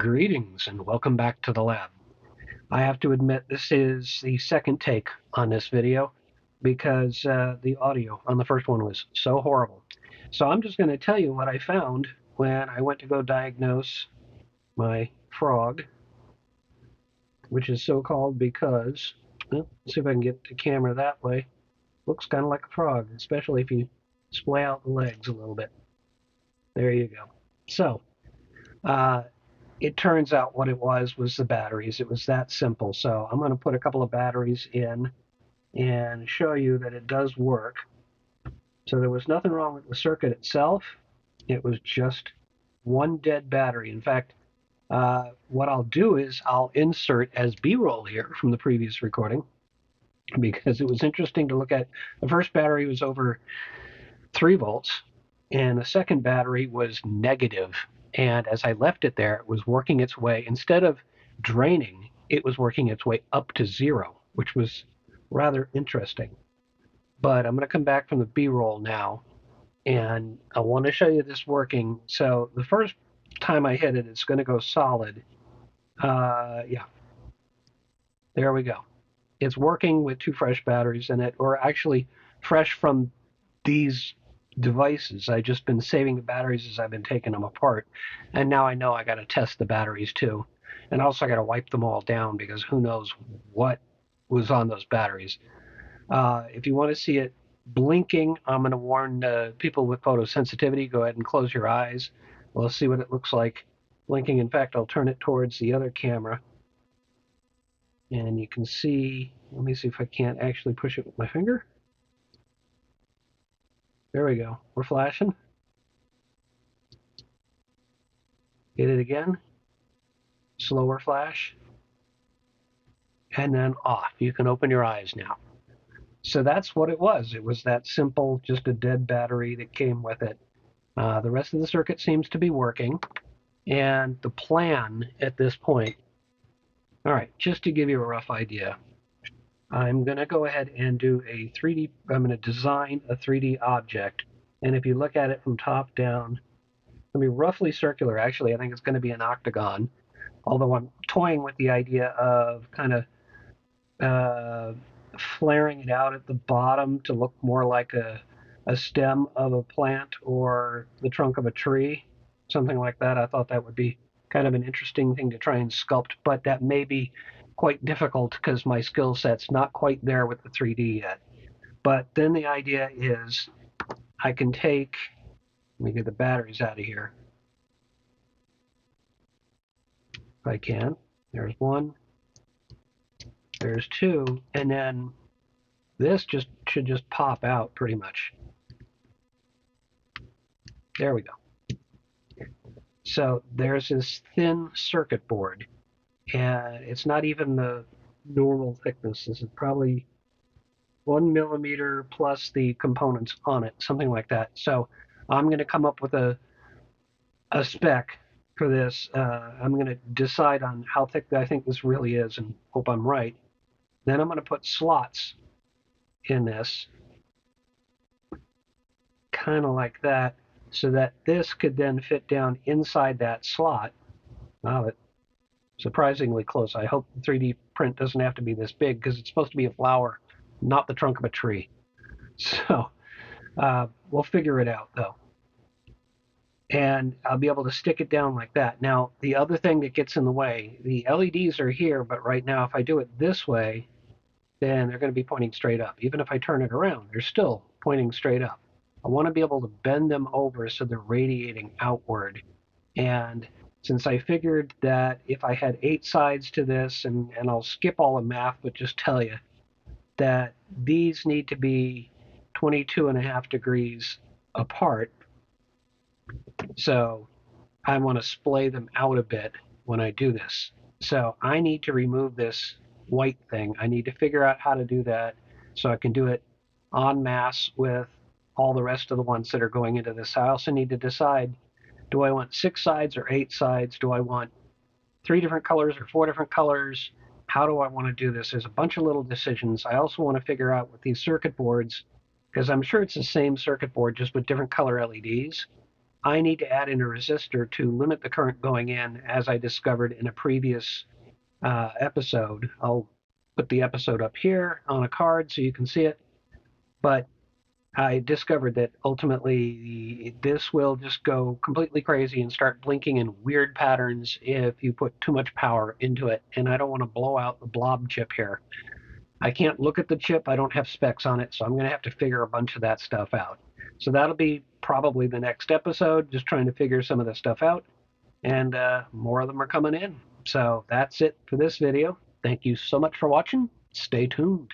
Greetings and welcome back to the lab. I have to admit this is the second take on this video because the audio on the first one was so horrible. So I'm just going to tell you what I found when I went to go diagnose my frog, which is so called because, well, let's see if I can get the camera that way. Looks kind of like a frog, especially if you splay out the legs a little bit. There you go. So, it turns out what it was the batteries. It was that simple. So I'm going to put a couple of batteries in and show you that it does work. So there was nothing wrong with the circuit itself. It was just one dead battery. In fact, what I'll do is I'll insert as B-roll here from the previous recording because it was interesting to look at. The first battery was over 3 volts and the second battery was negative. And as I left it there, it was working its way, instead of draining, it was working its way up to 0, which was rather interesting. But I'm going to come back from the B-roll now, and I want to show you this working. So the first time I hit it, it's going to go solid. Yeah, there we go. It's working with 2 fresh batteries in it, or actually fresh from these devices. I've just been saving the batteries as I've been taking them apart. And now I know I got to test the batteries too. And also I got to wipe them all down because who knows what was on those batteries. If you want to see it blinking, I'm going to warn people with photosensitivity, go ahead and close your eyes. We'll see what it looks like blinking. In fact, I'll turn it towards the other camera. And you can see, let me see if I can't actually push it with my finger. There we go. We're flashing. Hit it again. Slower flash. And then off. You can open your eyes now. So that's what it was. It was that simple, just a dead battery that came with it. The rest of the circuit seems to be working. And the plan at this point, all right, just to give you a rough idea, I'm going to go ahead and do a 3D, I'm going to design a 3D object. And if you look at it from top down, it'll be roughly circular. Actually, I think it's going to be an octagon, although I'm toying with the idea of kind of flaring it out at the bottom to look more like a stem of a plant or the trunk of a tree, something like that. I thought that would be kind of an interesting thing to try and sculpt, but that may be quite difficult because my skill set's not quite there with the 3D yet. But then the idea is I can take, let me get the batteries out of here. If I can. There's 1. There's 2. And then this should just pop out pretty much. There we go. So there's this thin circuit board. And it's not even the normal thickness. This is probably 1 millimeter plus the components on it, something like that. So I'm going to come up with a spec for this. I'm going to decide on how thick I think this really is and hope I'm right. Then I'm going to put slots in this, kind of like that, so that this could then fit down inside that slot. Wow, it's surprisingly close. I hope the 3D print doesn't have to be this big because it's supposed to be a flower, not the trunk of a tree. So we'll figure it out though. And I'll be able to stick it down like that. Now, the other thing that gets in the way, the LEDs are here, but right now if I do it this way, then they're going to be pointing straight up. Even if I turn it around, they're still pointing straight up. I want to be able to bend them over so they're radiating outward. And since I figured that if I had 8 sides to this, and I'll skip all the math, but just tell you that these need to be 22.5 degrees apart. So I want to splay them out a bit when I do this. So I need to remove this white thing. I need to figure out how to do that so I can do it en masse with all the rest of the ones that are going into this. I also need to decide, do I want 6 sides or 8 sides? Do I want 3 different colors or 4 different colors? How do I want to do this? There's a bunch of little decisions. I also want to figure out with these circuit boards, because I'm sure it's the same circuit board just with different color LEDs. I need to add in a resistor to limit the current going in, as I discovered in a previous episode. I'll put the episode up here on a card so you can see it. But I discovered that ultimately this will just go completely crazy and start blinking in weird patterns if you put too much power into it. And I don't want to blow out the blob chip here. I can't look at the chip. I don't have specs on it, so I'm going to have to figure a bunch of that stuff out. So that'll be probably the next episode, just trying to figure some of the stuff out. And more of them are coming in. So that's it for this video. Thank you so much for watching. Stay tuned.